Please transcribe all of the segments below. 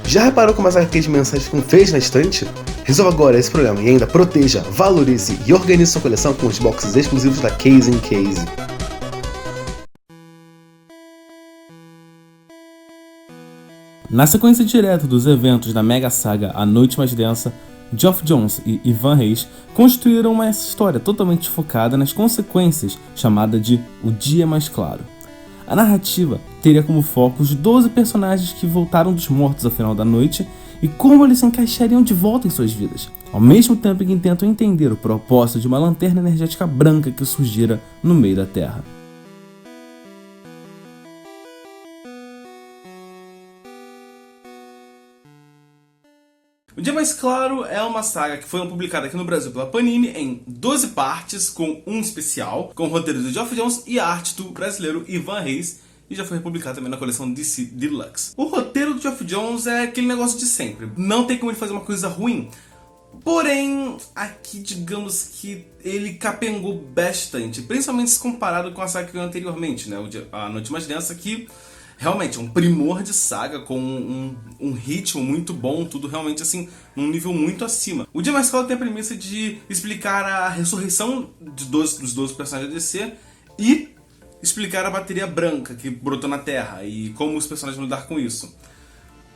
Já reparou como as HQs mensais ficam feias na estante? Resolva agora esse problema e ainda proteja, valorize e organize sua coleção com os boxes exclusivos da Case in Case. Na sequência direta dos eventos da mega saga A Noite Mais Densa, Geoff Johns e Ivan Reis construíram uma história totalmente focada nas consequências, chamada de O Dia Mais Claro. A narrativa teria como foco os 12 personagens que voltaram dos mortos ao final da noite e como eles se encaixariam de volta em suas vidas, ao mesmo tempo que tentam entender o propósito de uma lanterna energética branca que surgira no meio da Terra. O Dia Mais Claro é uma saga que foi publicada aqui no Brasil pela Panini em 12 partes, com um especial, com o roteiro do Geoff Johns e a arte do brasileiro Ivan Reis, e já foi republicado também na coleção DC Deluxe. O roteiro do Geoff Johns é aquele negócio de sempre, não tem como ele fazer uma coisa ruim, porém, aqui digamos que ele capengou bastante, principalmente se comparado com a saga que veio anteriormente, né? A Noite Mais Densa, que realmente é um primor de saga, com um ritmo muito bom, tudo realmente assim, num nível muito acima. O Dia Mais Claro tem a premissa de explicar a ressurreição dos 12 personagens da DC e explicar a bateria branca que brotou na Terra e como os personagens vão lidar com isso.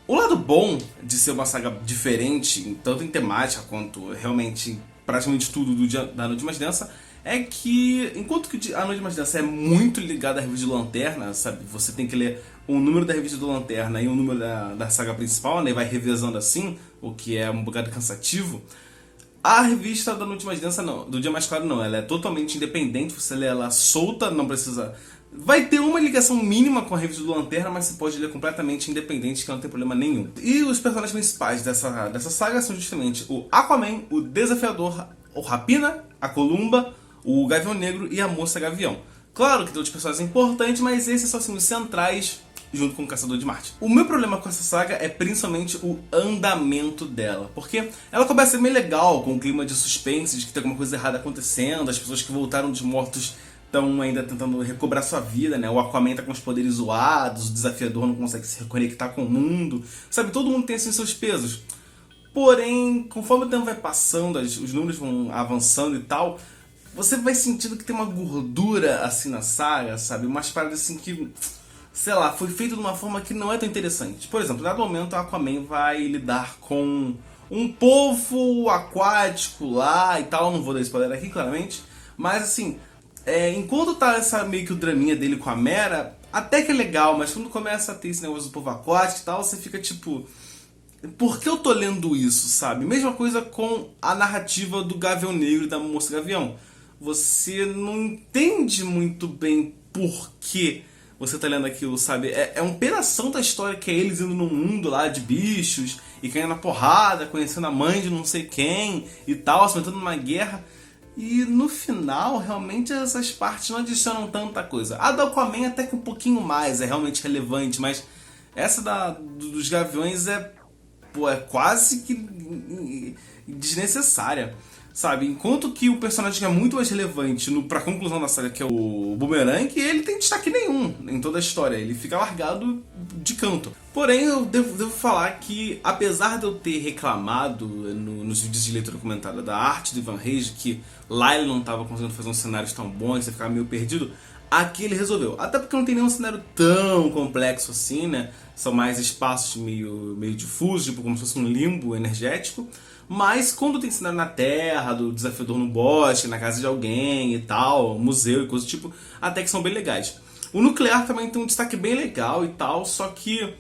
O lado bom de ser uma saga diferente, tanto em temática quanto realmente praticamente tudo da Noite Mais Densa, é que, enquanto que a Noite Mais Densa é muito ligada à revista do Lanterna, sabe? Você tem que ler o número da revista do Lanterna e o número da saga principal, né? E vai revezando assim, o que é um bocado cansativo. A revista da Noite Mais Densa não, do Dia Mais Claro não, ela é totalmente independente, você lê ela solta, não precisa... Vai ter uma ligação mínima com a revista do Lanterna, mas você pode ler completamente independente, que não tem problema nenhum. E os personagens principais dessa saga são justamente o Aquaman, o Desafiador, o Rapina, a Columba, o Gavião Negro e a Moça Gavião. Claro que tem outros personagens importantes, mas esses são assim, os centrais, junto com o Caçador de Marte. O meu problema com essa saga é principalmente o andamento dela, porque ela começa meio legal, com um clima de suspense, de que tem alguma coisa errada acontecendo, as pessoas que voltaram dos mortos estão ainda tentando recobrar sua vida, né? O Aquaman tá com os poderes zoados, o Desafiador não consegue se reconectar com o mundo, sabe? Todo mundo tem assim seus pesos. Porém, conforme o tempo vai passando, os números vão avançando e tal, você vai sentindo que tem uma gordura assim na saga, sabe? Umas paradas assim que, sei lá, foi feito de uma forma que não é tão interessante. Por exemplo, em dado momento, a Aquaman vai lidar com um povo aquático lá e tal, não vou dar spoiler aqui, claramente, mas assim, enquanto tá meio que o draminha dele com a Mera, até que é legal, mas quando começa a ter esse negócio do povo aquático e tal, você fica tipo... Por que eu tô lendo isso, sabe? Mesma coisa com a narrativa do Gavião Negro e da Moça Gavião. Você não entende muito bem por que você tá lendo aquilo, sabe? É um pedação da história que é eles indo num mundo lá de bichos e caindo na porrada, conhecendo a mãe de não sei quem e tal, se metendo numa guerra. E no final, realmente, essas partes não adicionam tanta coisa. A da Aquaman até que um pouquinho mais, é realmente relevante, mas essa dos Gaviões é quase que desnecessária, sabe? Enquanto que o personagem que é muito mais relevante pra conclusão da saga, que é o Boomerang, ele tem destaque nenhum em toda a história, ele fica largado de canto. Porém, eu devo falar que, apesar de eu ter reclamado nos vídeos de leitura comentada da arte do Ivan Reis, que lá ele não estava conseguindo fazer um cenário tão bom, você ficava meio perdido, aqui ele resolveu. Até porque não tem nenhum cenário tão complexo assim, né? São mais espaços meio difusos, tipo como se fosse um limbo energético. Mas quando tem cenário na Terra, do desafiador no bosque, na casa de alguém e tal, museu e coisa do tipo, até que são bem legais. O nuclear também tem um destaque bem legal e tal, só que,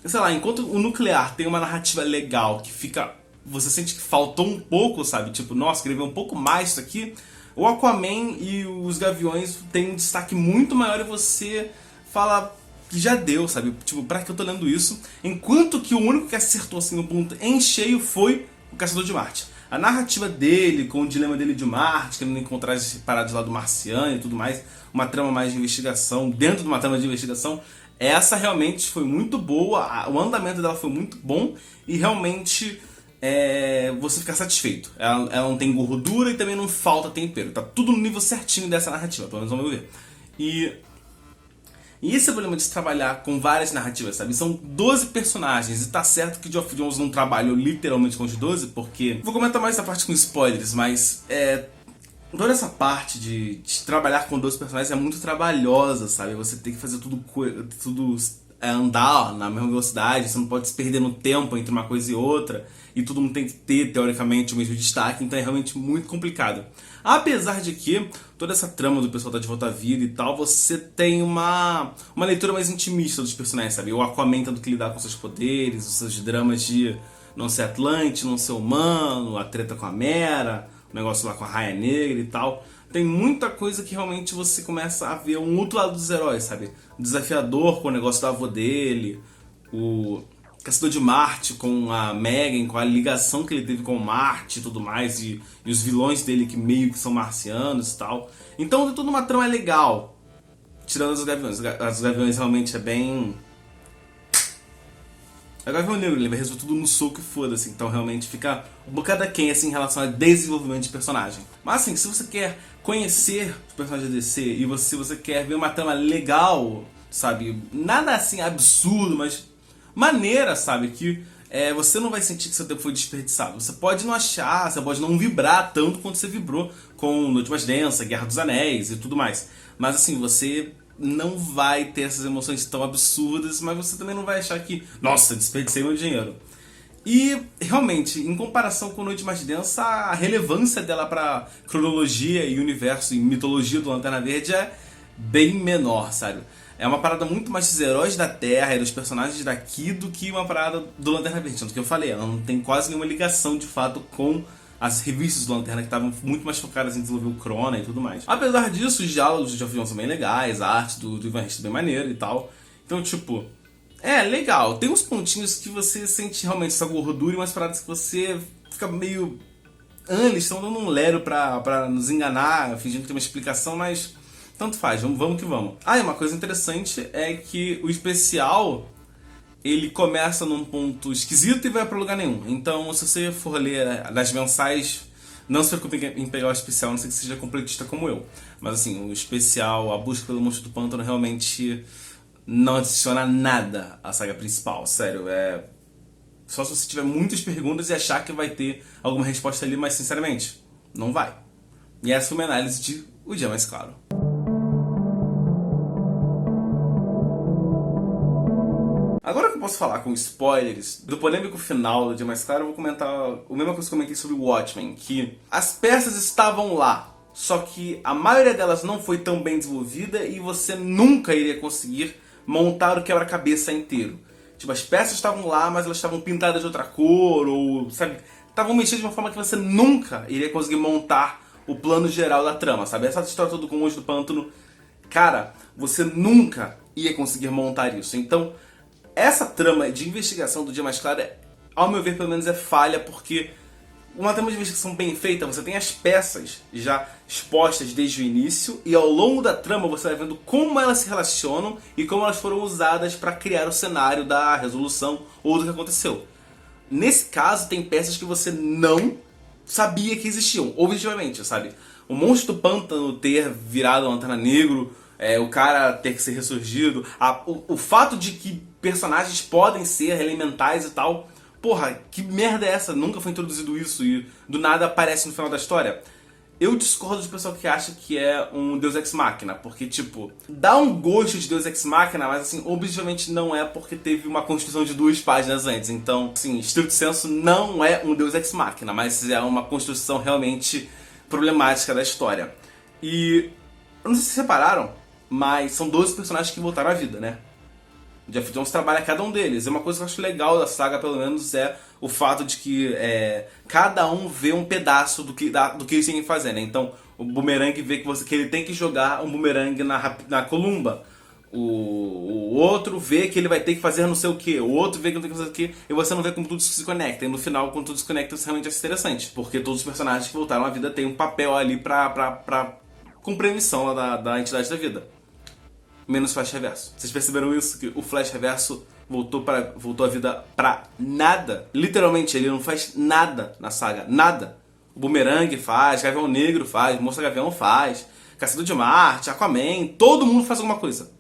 sei lá, enquanto o nuclear tem uma narrativa legal que fica... Você sente que faltou um pouco, sabe? Tipo, nossa, queria ver um pouco mais isso aqui. O Aquaman e os Gaviões têm um destaque muito maior e você fala que já deu, sabe? Tipo, pra que eu tô lendo isso? Enquanto que o único que acertou assim no ponto em cheio foi o Caçador de Marte. A narrativa dele, com o dilema dele de Marte, querendo encontrar as paradas lá do marciano e tudo mais, uma trama mais de investigação, dentro de uma trama de investigação, essa realmente foi muito boa, o andamento dela foi muito bom e realmente... você ficar satisfeito. Ela não tem gordura e também não falta tempero. Tá tudo no nível certinho dessa narrativa, pelo menos ao meu ver. E esse é o problema de se trabalhar com várias narrativas, sabe? São 12 personagens, e tá certo que Geoff Johns não trabalhou literalmente com os 12, porque... Vou comentar mais essa parte com spoilers, mas toda essa parte de trabalhar com 12 personagens é muito trabalhosa, sabe? Você tem que fazer tudo andar na mesma velocidade, você não pode se perder no tempo entre uma coisa e outra, e todo mundo tem que ter, teoricamente, o mesmo destaque, então é realmente muito complicado. Apesar de que toda essa trama do pessoal tá de volta à vida e tal, você tem uma leitura mais intimista dos personagens, sabe? O Aquaman tendo que lidar com seus poderes, os seus dramas de não ser Atlante, não ser humano, a treta com a Mera, o negócio lá com a Raia Negra e tal. Tem muita coisa que realmente você começa a ver um outro lado dos heróis, sabe? O Desafiador com o negócio do avô dele, o Caçador de Marte com a Megan, com a ligação que ele teve com Marte e tudo mais, e os vilões dele que meio que são marcianos e tal. Então tem toda uma trama legal, tirando os Gaviões. Os Gaviões realmente é bem... É o Gavião Negro, ele vai resolver tudo no soco e foda-se, então realmente fica um bocado aquém assim, em relação a desenvolvimento de personagem. Mas assim, se você quer conhecer os personagens da DC e se você quer ver uma trama legal, sabe, nada assim absurdo, mas maneira, sabe, que você não vai sentir que seu tempo foi desperdiçado. Você pode não achar, você pode não vibrar tanto quanto você vibrou com Noite Mais Densa, Guerra dos Anéis e tudo mais. Mas assim, você não vai ter essas emoções tão absurdas, mas você também não vai achar que, nossa, desperdicei meu dinheiro. E realmente, em comparação com Noite Mais Densa, a relevância dela pra cronologia e universo e mitologia do Lanterna Verde é bem menor, sabe? É uma parada muito mais dos heróis da Terra e dos personagens daqui do que uma parada do Lanterna Verde. Tanto que eu falei, ela não tem quase nenhuma ligação de fato com as revistas do Lanterna, que estavam muito mais focadas em desenvolver o Crona e tudo mais. Apesar disso, os diálogos de Geoff Johns são bem legais, a arte do Ivan Reis é bem maneira e tal. Então, tipo, legal. Tem uns pontinhos que você sente realmente essa gordura e umas paradas que você fica meio... eles estão dando um lero pra nos enganar, fingindo que tem uma explicação, mas tanto faz, vamos que vamos. E uma coisa interessante é que o especial... ele começa num ponto esquisito e vai pra lugar nenhum. Então, se você for ler nas mensais, não se preocupe em pegar o especial, a não sei que seja completista como eu. Mas assim, o especial, a busca pelo Monstro do Pântano, realmente não adiciona nada à saga principal. Sério, só se você tiver muitas perguntas e achar que vai ter alguma resposta ali, mas sinceramente, não vai. E essa foi a minha análise de O Dia Mais Claro. Agora que eu posso falar com spoilers do polêmico final do Dia Mais Claro, eu vou comentar a mesma coisa que eu comentei sobre o Watchmen, que as peças estavam lá, só que a maioria delas não foi tão bem desenvolvida e você nunca iria conseguir montar o quebra-cabeça inteiro. Tipo, as peças estavam lá, mas elas estavam pintadas de outra cor, ou, sabe, estavam mexidas de uma forma que você nunca iria conseguir montar o plano geral da trama, sabe? Essa história toda com o Monstro do Pântano, cara, você nunca ia conseguir montar isso. Então, essa trama de investigação do Dia Mais Claro, ao meu ver, pelo menos é falha, porque uma trama de investigação bem feita, você tem as peças já expostas desde o início, e ao longo da trama você vai vendo como elas se relacionam e como elas foram usadas para criar o cenário da resolução ou do que aconteceu. Nesse caso, tem peças que você não sabia que existiam, objetivamente, sabe? O Monstro do Pântano ter virado uma Lanterna Negro, o cara ter que ser ressurgido, o fato de que personagens podem ser elementais e tal. Porra, que merda é essa? Nunca foi introduzido isso e do nada aparece no final da história. Eu discordo do pessoal que acha que é um Deus Ex Machina, porque, tipo, dá um gosto de Deus Ex Machina, mas, assim, objetivamente não é porque teve uma construção de 2 páginas antes. Então, assim, estrito senso, não é um Deus Ex Machina, mas é uma construção realmente problemática da história. E eu não sei se vocês repararam, mas são 12 personagens que voltaram à vida, né? Geoff Johns trabalha cada um deles. E uma coisa que eu acho legal da saga, pelo menos, é o fato de que cada um vê um pedaço do que eles têm que fazer, né? Então, o Boomerang vê que ele tem que jogar um boomerang na Columba. O outro vê que ele vai ter que fazer não sei o que. O outro vê que não tem que fazer o que. E você não vê como tudo se conecta. E no final, quando tudo se conecta, isso realmente é interessante. Porque todos os personagens que voltaram à vida têm um papel ali pra cumprir a missão lá da entidade da vida. Menos Flash Reverso. Vocês perceberam isso? Que o Flash Reverso voltou à vida pra nada? Literalmente, ele não faz nada na saga. Nada. O Boomerang faz, Gavião Negro faz, Moça Gavião faz, Caçador de Marte, Aquaman, todo mundo faz alguma coisa.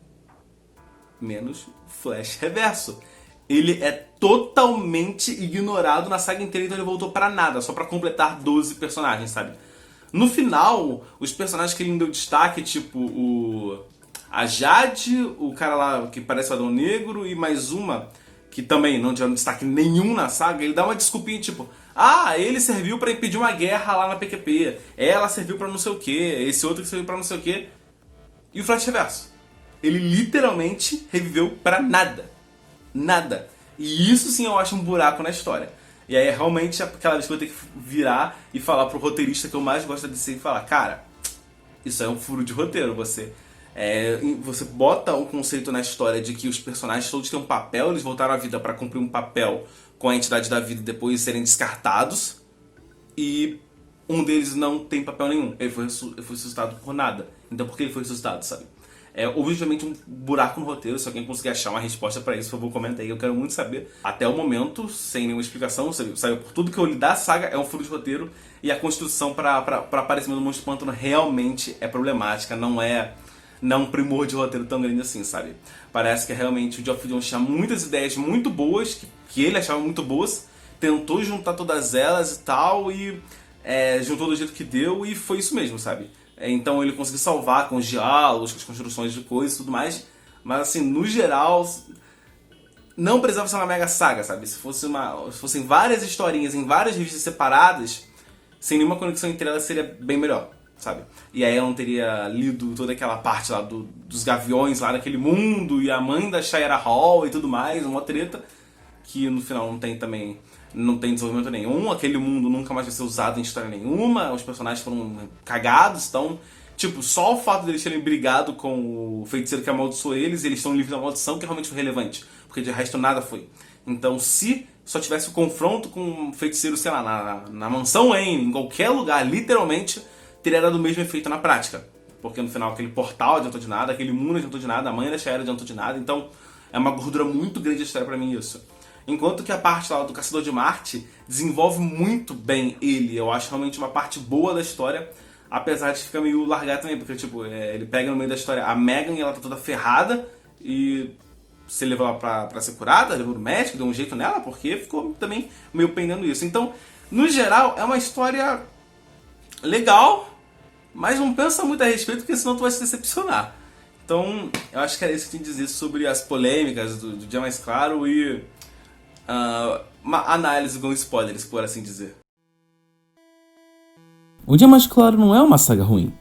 menos Flash Reverso. Ele é totalmente ignorado na saga inteira, então ele voltou pra nada, só pra completar 12 personagens, sabe? No final, os personagens que ele deu destaque, tipo a Jade, o cara lá que parece o Adão Negro e mais uma que também não tiveram destaque nenhum na saga, ele dá uma desculpinha tipo: ele serviu pra impedir uma guerra lá na PQP, ela serviu pra não sei o que, esse outro que serviu pra não sei o que. E o Flash Reverso, ele literalmente reviveu pra nada. Nada. E isso sim eu acho um buraco na história. E aí é realmente aquela vez que eu vou ter que virar e falar pro roteirista que eu mais gosto de ser e falar: cara, isso é um furo de roteiro. Você bota um conceito na história de que os personagens todos têm um papel, eles voltaram à vida pra cumprir um papel com a entidade da vida e depois serem descartados, e um deles não tem papel nenhum. Ele foi ressuscitado por nada. Então por que ele foi ressuscitado, sabe? É obviamente um buraco no roteiro. Se alguém conseguir achar uma resposta pra isso, por favor, comenta aí. Eu quero muito saber. Até o momento, sem nenhuma explicação, sabe? Por tudo que eu li da saga, é um furo de roteiro. E a construção pra aparecimento do Monstro Pântano realmente é problemática. Não é um primor de roteiro tão grande assim, sabe? Parece que realmente o Geoff Johns tinha muitas ideias muito boas, que ele achava muito boas. Tentou juntar todas elas e tal, e juntou do jeito que deu, e foi isso mesmo, sabe? Então ele conseguiu salvar com os diálogos, com as construções de coisas e tudo mais. Mas assim, no geral, não precisava ser uma mega saga, sabe? Se fossem várias historinhas em várias revistas separadas, sem nenhuma conexão entre elas, seria bem melhor, sabe? E aí eu não teria lido toda aquela parte lá dos gaviões lá naquele mundo, e a mãe da Shayera Hall e tudo mais, uma treta que no final não tem desenvolvimento nenhum. Aquele mundo nunca mais vai ser usado em história nenhuma, os personagens foram cagados. Então, tipo, só o fato deles terem brigado com o feiticeiro que amaldiçoou eles, e eles estão livres da maldição, que realmente foi relevante, porque de resto nada foi. Então, se só tivesse o confronto com o feiticeiro, sei lá, na mansão Wayne, em qualquer lugar, literalmente, teria dado o mesmo efeito na prática. Porque no final aquele portal adiantou de nada, aquele mundo adiantou de nada, a mãe da Shayera adiantou de nada. Então, é uma gordura muito grande a história pra mim isso. Enquanto que a parte lá do Caçador de Marte desenvolve muito bem ele. Eu acho realmente uma parte boa da história, apesar de ficar meio largado também, porque tipo, ele pega no meio da história a Megan e ela tá toda ferrada, e você levou ela pra ser curada, levou no médico, deu um jeito nela, porque ficou também meio pendendo isso. Então, no geral, é uma história legal, mas não pensa muito a respeito, porque senão tu vai se decepcionar. Então, eu acho que era isso que eu tinha que dizer sobre as polêmicas do Dia Mais Claro e uma análise com spoilers, por assim dizer. O Dia Mais Claro não é uma saga ruim.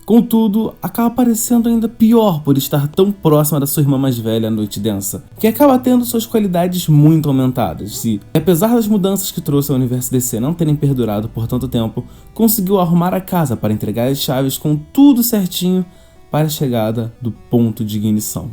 Contudo, acaba parecendo ainda pior por estar tão próxima da sua irmã mais velha, Noite Densa, que acaba tendo suas qualidades muito aumentadas e, apesar das mudanças que trouxe ao universo DC não terem perdurado por tanto tempo, conseguiu arrumar a casa para entregar as chaves com tudo certinho para a chegada do ponto de ignição.